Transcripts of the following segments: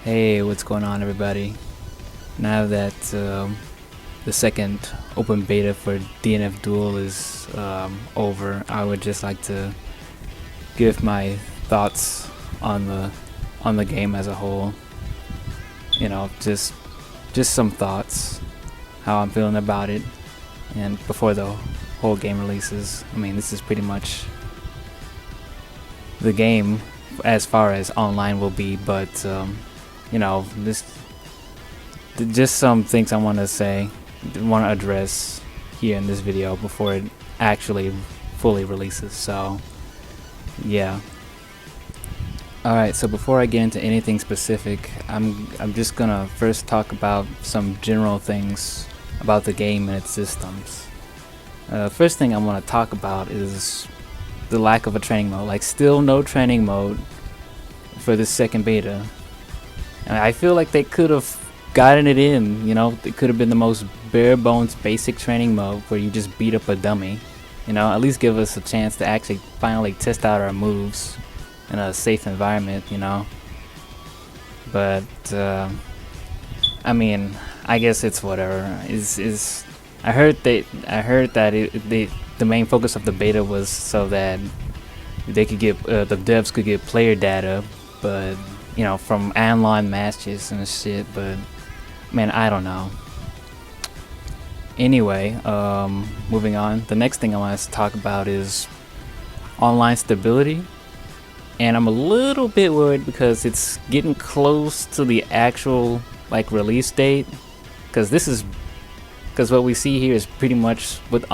Hey, what's going on, everybody? Now that the second open beta for DNF Duel is over, I would just like to give my thoughts on the game as a whole. You know, just some thoughts, how I'm feeling about it, and before the whole game releases. I mean, this is pretty much the game as far as online will be, but you know, just some things I want to say, want to address here in this video before it actually fully releases. So yeah. Alright, so before I get into anything specific, I'm just gonna first talk about some general things about the game and its systems. First thing I want to talk about is the lack of a training mode. Like, still no training mode for this second beta. And I feel like they could have gotten it in, you know. It could have been the most bare bones basic training mode where you just beat up a dummy, you know. At least give us a chance to actually finally test out our moves in a safe environment, you know. But I mean, I guess it's whatever. I heard that the main focus of the beta was so that they could get the devs could get player data, but you know, from online matches and shit. But man, I don't know. Anyway, moving on. The next thing I want to talk about is online stability, and I'm a little bit worried because it's getting close to the actual like release date. Because what we see here is pretty much what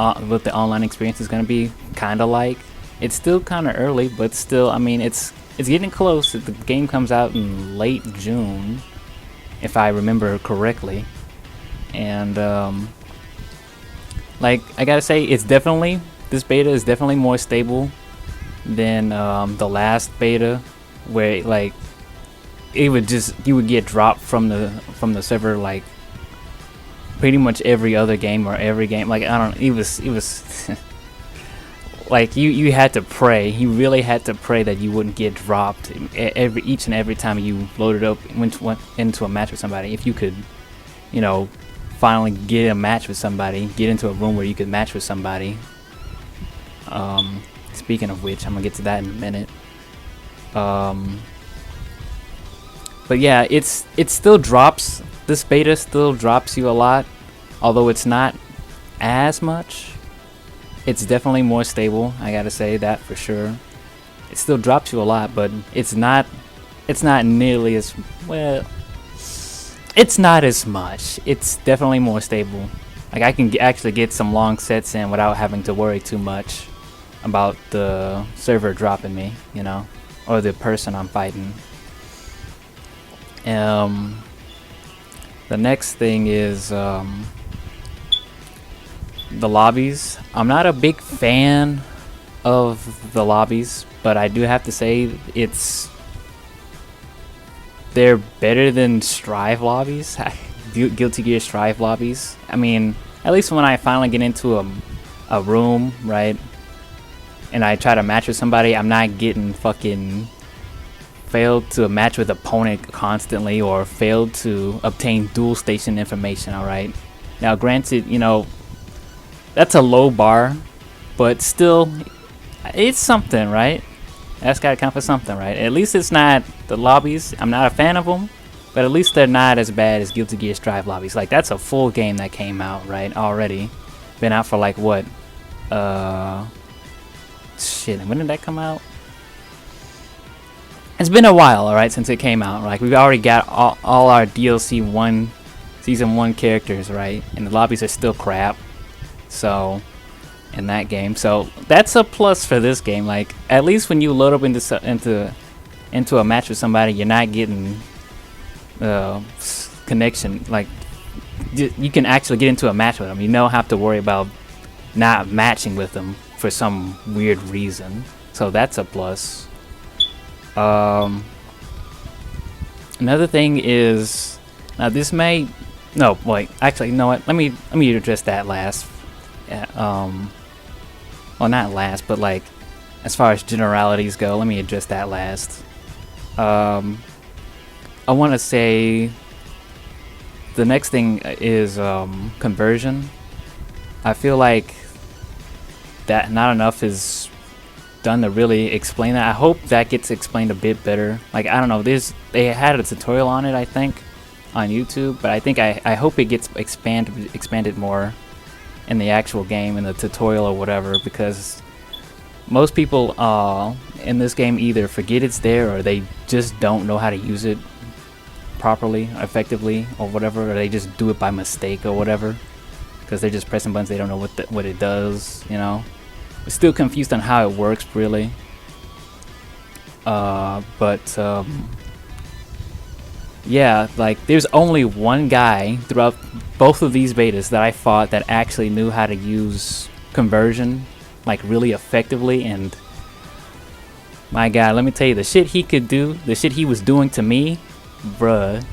the online experience is going to be kind of like. It's still kind of early, but still, I mean, it's getting close. The game comes out in late June, if I remember correctly. And like, I gotta say, this beta is definitely more stable than the last beta, where like you would get dropped from the server like pretty much every other game, or every game. Like, I don't, it was like you had to pray. You really had to pray that you wouldn't get dropped each and every time you loaded up, went into a match with somebody. If you could, you know, finally get a match with somebody, get into a room where you could match with somebody. Speaking of which, I'm gonna get to that in a minute. But yeah, it still drops. This beta still drops you a lot, although it's not as much. It's definitely more stable, I gotta say that for sure. It still drops you a lot, but it's not nearly as well. It's not as much. It's definitely more stable. Like, I can actually get some long sets in without having to worry too much about the server dropping me, you know, or the person I'm fighting. The next thing is the lobbies. I'm not a big fan of the lobbies, but I do have to say they're better than Strive lobbies, Guilty Gear Strive lobbies. I mean, at least when I finally get into a room, right, and I try to match with somebody, I'm not getting fucking failed to match with opponent constantly, or failed to obtain dual station information. Alright, now granted, you know, that's a low bar, but still, it's something, right? That's gotta count for something, right? At least it's not the lobbies. I'm not a fan of them, but at least they're not as bad as Guilty Gear Strive lobbies. Like, that's a full game that came out, right, already. Been out for like what, shit, when did that come out? It's been a while, alright, since it came out. Like, we've already got all our DLC Season 1 characters, right? And the lobbies are still crap. So, in that game. So, that's a plus for this game. Like, at least when you load up into a match with somebody, you're not getting connection. Like, you can actually get into a match with them. You don't have to worry about not matching with them for some weird reason. So, that's a plus. Another thing is, now this may, no, wait, actually, you know what, let me address that last. Well, not last, but like, as far as generalities go, let me address that last. I want to say the next thing is conversion. I feel like that not enough is done to really explain that. I hope that gets explained a bit better. Like, I don't know, they had a tutorial on it, I think, on YouTube, but I think I hope it gets expanded more in the actual game, in the tutorial or whatever, because most people in this game either forget it's there or they just don't know how to use it properly, effectively, or whatever, or they just do it by mistake or whatever, because they're just pressing buttons, they don't know what it does, you know. We're still confused on how it works, really. Yeah, like, there's only one guy throughout both of these betas that I fought that actually knew how to use conversion, like, really effectively, and my God, let me tell you, the shit he could do, the shit he was doing to me, bruh,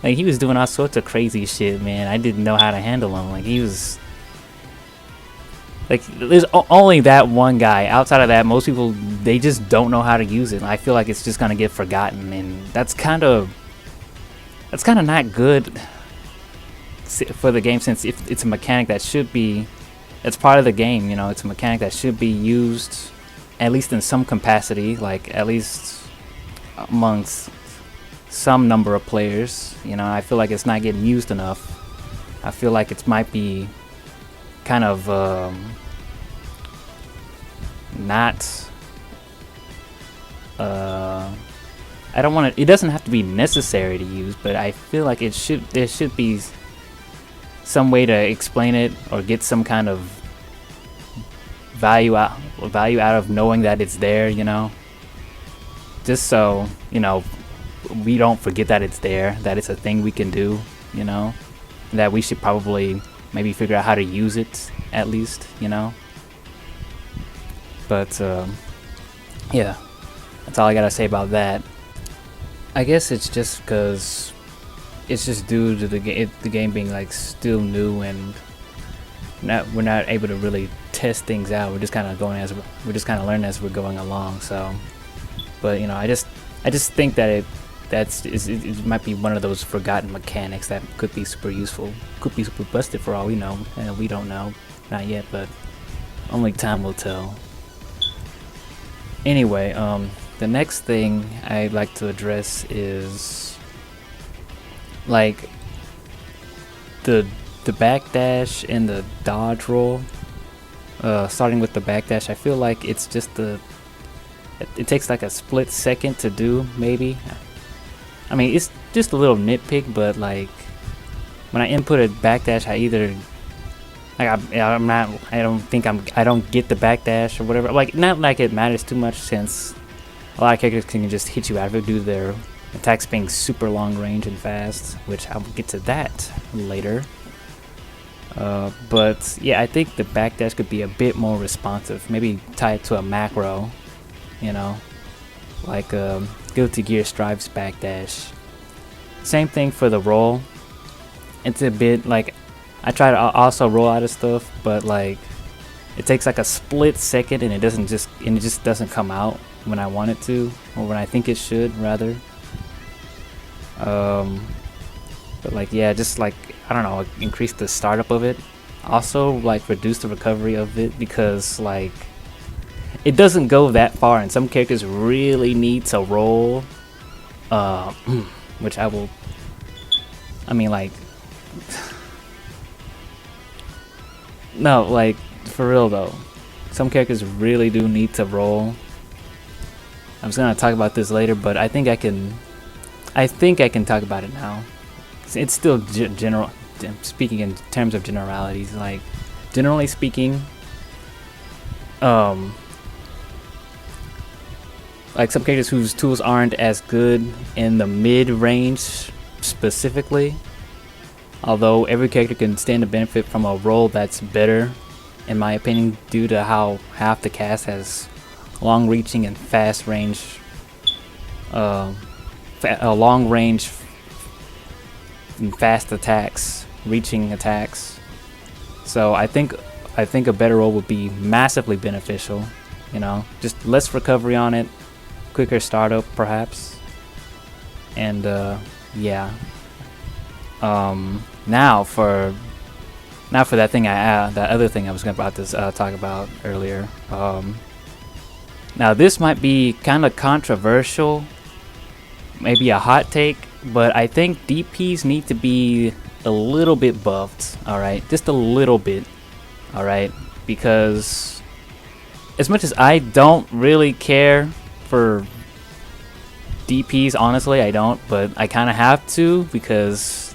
like, he was doing all sorts of crazy shit, man. I didn't know how to handle him. Like, he was, like, there's only that one guy. Outside of that, most people, they just don't know how to use it. I feel like it's just gonna get forgotten, and that's kind of not good for the game, since if it's a mechanic that should be, it's part of the game, you know. It's a mechanic that should be used at least in some capacity, like at least amongst some number of players, you know. I feel like it's not getting used enough. I feel like it might be kind of not I don't want to, it doesn't have to be necessary to use, but I feel like there should be some way to explain it or get some kind of value out of knowing that it's there, you know, just so, you know, we don't forget that it's there, that it's a thing we can do, you know, that we should probably maybe figure out how to use it at least, you know. But yeah, that's all I gotta say about that. I guess it's just because it's just due to the game being like still new, and we're not able to really test things out. We're just kind of learning as we're going along. So, but you know, I just think that it might be one of those forgotten mechanics that could be super useful, could be super busted for all we know, and we don't know, not yet, but only time will tell. Anyway, the next thing I'd like to address is like the backdash and the dodge roll. Starting with the backdash, I feel like it's just it takes like a split second to do, maybe. I mean, it's just a little nitpick, but like when I input a backdash, I either like I don't get the backdash or whatever. Like, not like it matters too much, since a lot of characters can just hit you out of it due to their attacks being super long range and fast, which I'll get to that later. But yeah, I think the backdash could be a bit more responsive, maybe tie it to a macro, you know, like Guilty Gear Strive's backdash. Same thing for the roll. It's a bit like, I try to also roll out of stuff, but like it takes like a split second, and it just doesn't come out when I want it to, or when I think it should, rather. But like, yeah, just like, I don't know, increase the startup of it. Also, like, reduce the recovery of it, because like it doesn't go that far, and some characters really need to roll, which I mean, like, no, like, for real though, some characters really do need to roll. I was gonna talk about this later, but I think I can talk about it now. It's still general, speaking in terms of generalities. Like, generally speaking, like some characters whose tools aren't as good in the mid-range specifically, although every character can stand to benefit from a role that's better, in my opinion, due to how half the cast has long-reaching and fast-range, long-range and fast attacks, reaching attacks. So I think a better role would be massively beneficial. You know, just less recovery on it, quicker startup, perhaps. And yeah. Now for that thing that other thing I was about to talk about earlier. Now this might be kind of controversial, maybe a hot take, but I think DPs need to be a little bit buffed. All right, just a little bit. All right, because as much as I don't really care for DPs, honestly, I don't, but I kind of have to because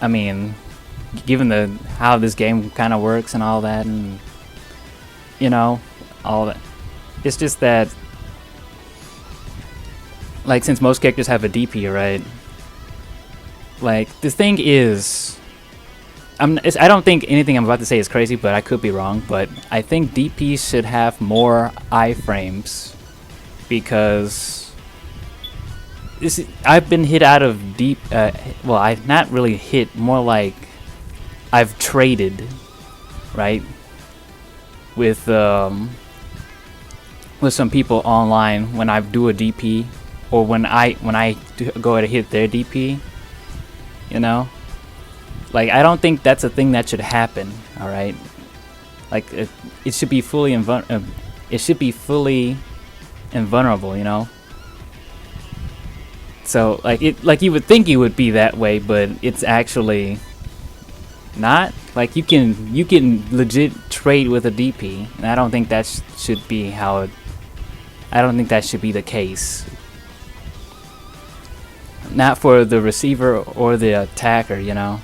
I mean, given how this game kind of works and all that, and you know, all that, it's just that, like, since most characters have a DP, right? Like, the thing is, I don't think anything I'm about to say is crazy, but I could be wrong. But I think DPs should have more iframes because I've been hit out of deep. Well, I've not really hit. More like I've traded, right, with some people online when I do a DP, or when I go ahead and hit their DP. You know, like, I don't think that's a thing that should happen. All right, like it should be fully invulnerable. You know. So like you would think it would be that way, but it's actually not. Like, you can legit trade with a DP, and I don't think that should be how it. I don't think that should be the case. Not for the receiver or the attacker, you know.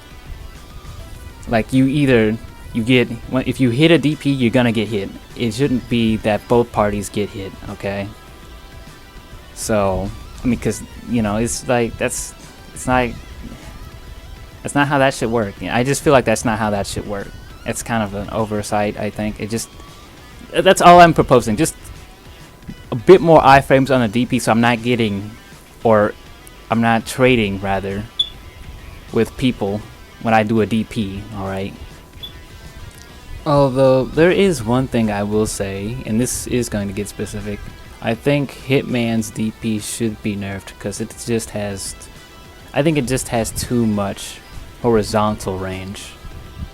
Like, if you hit a DP, you're gonna get hit. It shouldn't be that both parties get hit, okay? So, I mean, because, you know, it's like, that's not how that should work. I just feel like that's not how that should work. It's kind of an oversight, I think. That's all I'm proposing. Just a bit more iframes on the DP, so I'm not trading, rather, with people when I do a DP, alright? Although, there is one thing I will say, and this is going to get specific. I think Hitman's DP should be nerfed, because it just has too much horizontal range.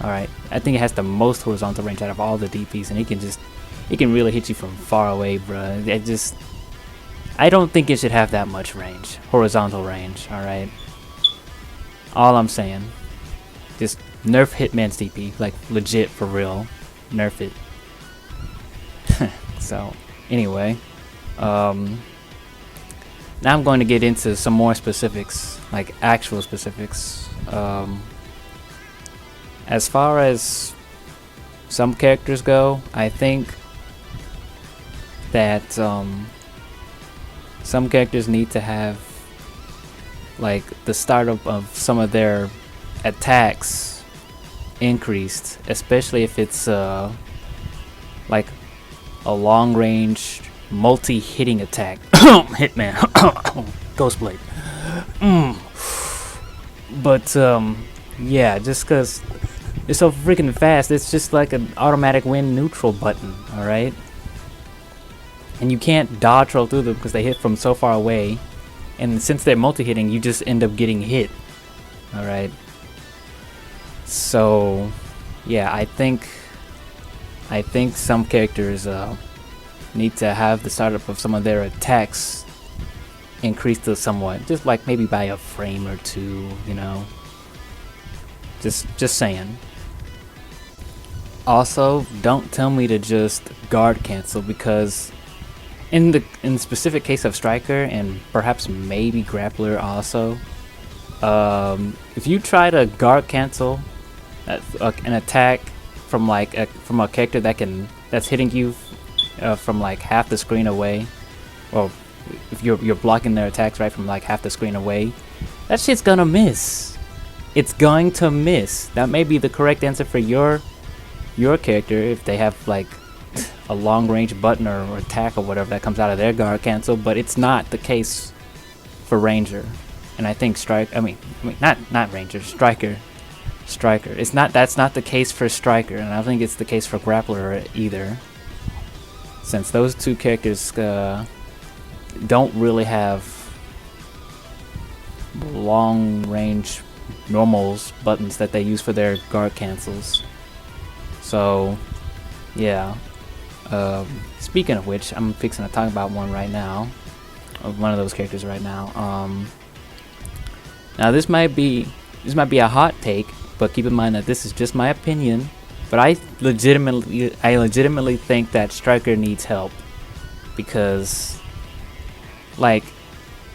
Alright, I think it has the most horizontal range out of all the DPs, and it can really hit you from far away, bruh. I don't think it should have that much range, horizontal range, alright? All I'm saying, just nerf Hitman's DP, like, legit, for real. Nerf it. So, anyway, now I'm going to get into some more specifics, like actual specifics. As far as some characters go, I think that some characters need to have, like, the startup of some of their attacks increased, especially if it's like a long range multi-hitting attack. Hitman. Ghostblade. But yeah, just because it's so freaking fast, it's just like an automatic win neutral button, alright? And you can't dodge roll through them because they hit from so far away, and since they're multi-hitting, you just end up getting hit, alright? So yeah, I think some characters need to have the startup of some of their attacks increased to somewhat, just like maybe by a frame or two, you know. Just saying. Also, don't tell me to just guard cancel, because in the specific case of Striker, and perhaps maybe Grappler also, if you try to guard cancel an attack from a character that's hitting you from like half the screen away, or if you're blocking their attacks right from like half the screen away, that shit's gonna miss. It's going to miss. That may be the correct answer for your character if they have like a long range button or attack or whatever that comes out of their guard cancel, but it's not the case for Ranger. And I think not Ranger, Striker. That's not the case for Striker, and I don't think it's the case for Grappler either, since those two characters don't really have long range normals buttons that they use for their guard cancels. So yeah. Speaking of which, I'm fixing to talk about one right now, one of those characters right now. Now this might be a hot take, but keep in mind that this is just my opinion. But I legitimately think that Striker needs help, because like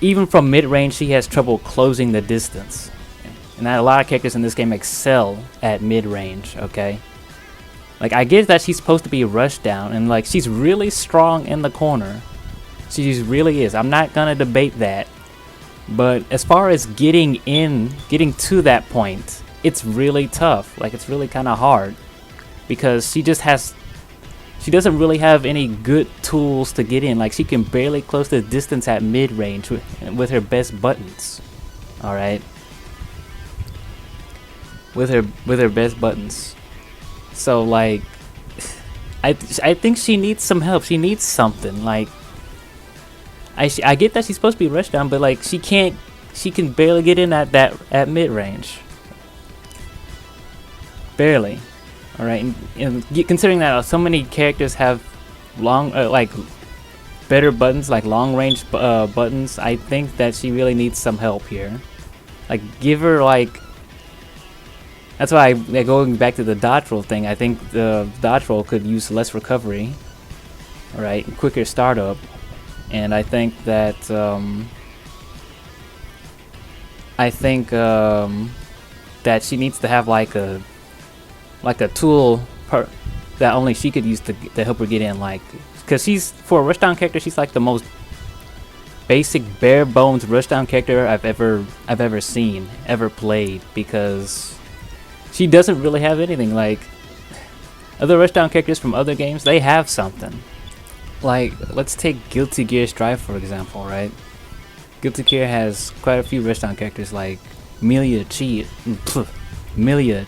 even from mid-range she has trouble closing the distance, and that a lot of characters in this game excel at mid-range. Okay, like I get that she's supposed to be rushed down, and like she's really strong in the corner. She really is. I'm not gonna debate that. But as far as getting to that point, it's really tough. Like it's really kind of hard, because she doesn't really have any good tools to get in. Like she can barely close the distance at mid-range with her best buttons. All right, with her best buttons. So like, I think she needs some help. She needs something. Like I get that she's supposed to be rushed down, but like she can barely get in at mid-range. Barely. All right, and considering that so many characters have long like better buttons, like long range buttons, I think that she really needs some help here. Like give her like, that's why going back to the dodge roll thing, I think the dodge roll could use less recovery, all right, quicker startup. And I think that that she needs to have like a tool that only she could use to help her get in, like, because she's, for a rushdown character, she's like the most basic bare bones rushdown character I've ever seen, ever played, because she doesn't really have anything. Like other rushdown characters from other games, they have something. Like, let's take Guilty Gear Strive for example, right? Guilty Gear has quite a few rushdown characters like Milia,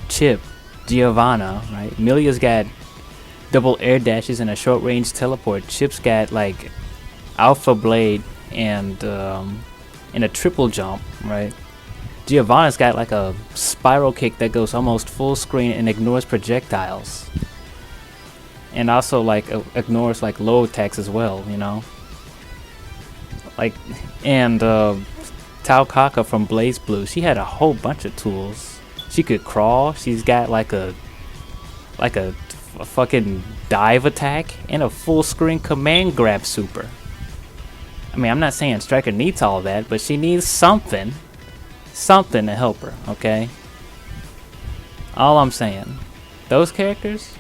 Chip, Giovanna, right? Milia's got double air dashes and a short range teleport. Chip's got like Alpha Blade and a triple jump, right? Giovanna's got like a spiral kick that goes almost full screen and ignores projectiles. And also like ignores like low attacks as well, you know. Like, and Tao Kaka from Blaze Blue, she had a whole bunch of tools. She could crawl. She's got like a fucking dive attack and a full screen command grab super. I mean, I'm not saying Striker needs all that, but she needs something to help her. Okay. All I'm saying, those characters,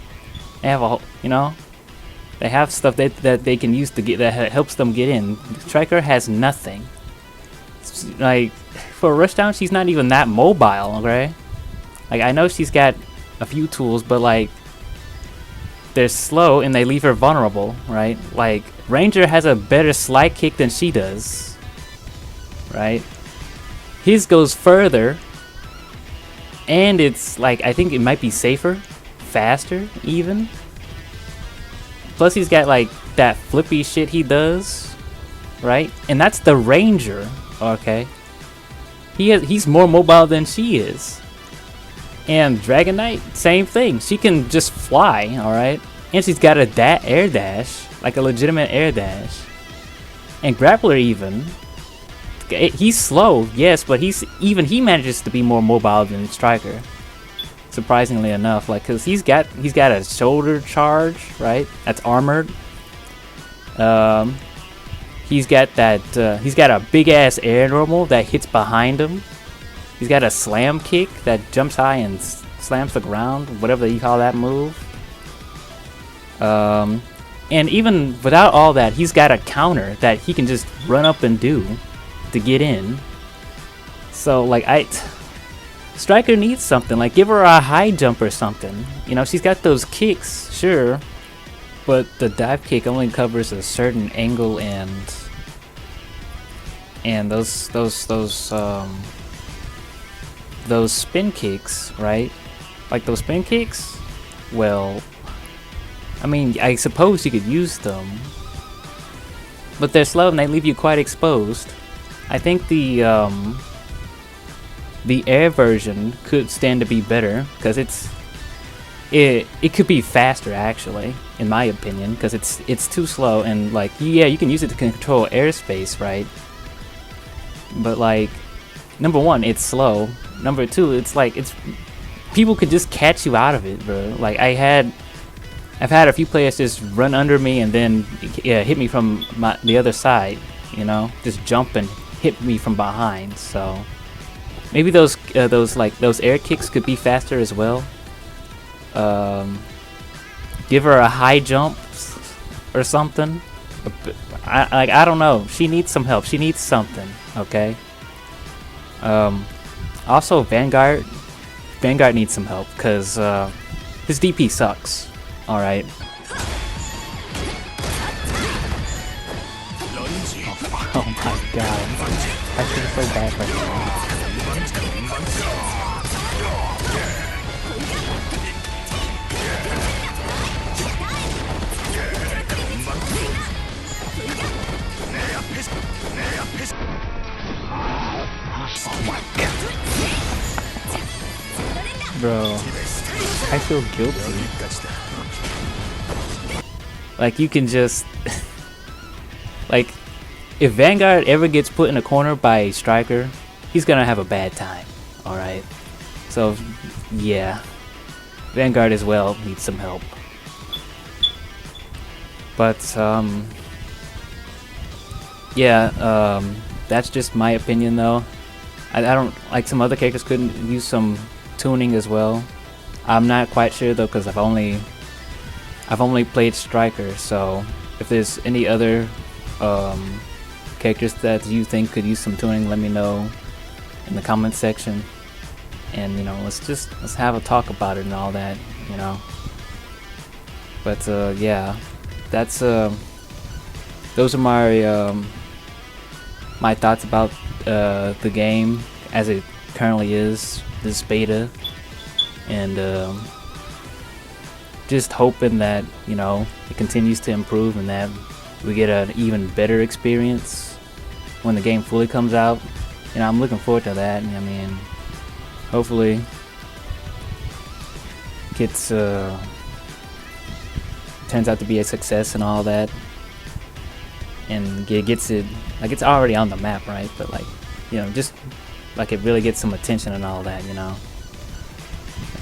they have a, you know, they have stuff that they can use to get, that helps them get in. Striker has nothing. Like, for a rushdown, she's not even that mobile, okay? Like, I know she's got a few tools, but like, they're slow and they leave her vulnerable, right? Like, Ranger has a better slide kick than she does, right? His goes further, and it's like, I think it might be safer, faster even. Plus he's got like that flippy shit he does, right? And that's the Ranger, okay? He's more mobile than she is. And Dragon Knight, same thing. She can just fly, alright? And she's got a air dash, like a legitimate air dash. And Grappler even, he's slow, yes, but he manages to be more mobile than Striker. Surprisingly enough, like, cause he's got a shoulder charge, right? That's armored. He's got a big ass air normal that hits behind him. He's got a slam kick that jumps high and slams the ground, whatever you call that move. And even without all that, he's got a counter that he can just run up and do to get in. So like, Striker needs something. Like, give her a high jump or something. You know, she's got those kicks, sure, but the dive kick only covers a certain angle, and those spin kicks, right? Like those spin kicks, well, I mean, I suppose you could use them, but they're slow and they leave you quite exposed. I think the the air version could stand to be better because it could be faster actually, in my opinion, because it's too slow. And like, yeah, you can use it to control airspace, right? But like, number one, it's slow. Number two, it's like people could just catch you out of it, bro. Like I've had a few players just run under me and then hit me from the other side, you know, just jump and hit me from behind. So maybe those air kicks could be faster as well. Give her a high jump or something. I don't know. She needs some help. She needs something. Okay. Also, Vanguard needs some help because his DP sucks. All right. Oh my god. I feel so bad right now. Oh my god. Bro, I feel guilty. Like, you can just like, if Vanguard ever gets put in a corner by a striker, he's gonna have a bad time. Alright. So yeah, Vanguard as well needs some help. But yeah, that's just my opinion though. I don't like, some other characters couldn't use some tuning as well. I'm not quite sure though, because I've only played striker. So if there's any other characters that you think could use some tuning, let me know in the comment section, and you know, let's have a talk about it and all that, you know. But yeah, that's those are my my thoughts about the game as it currently is, this beta, and just hoping that, you know, it continues to improve and that we get an even better experience when the game fully comes out. You know, I'm looking forward to that. I mean, hopefully gets turns out to be a success and all that, and gets it, like, it's already on the map, right? But like, you know, just like it really gets some attention and all that, you know,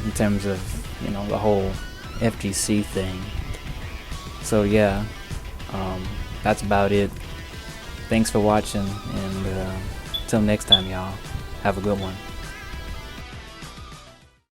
in terms of, you know, the whole FGC thing. So yeah, that's about it. Thanks for watching, and till next time, y'all, have a good one.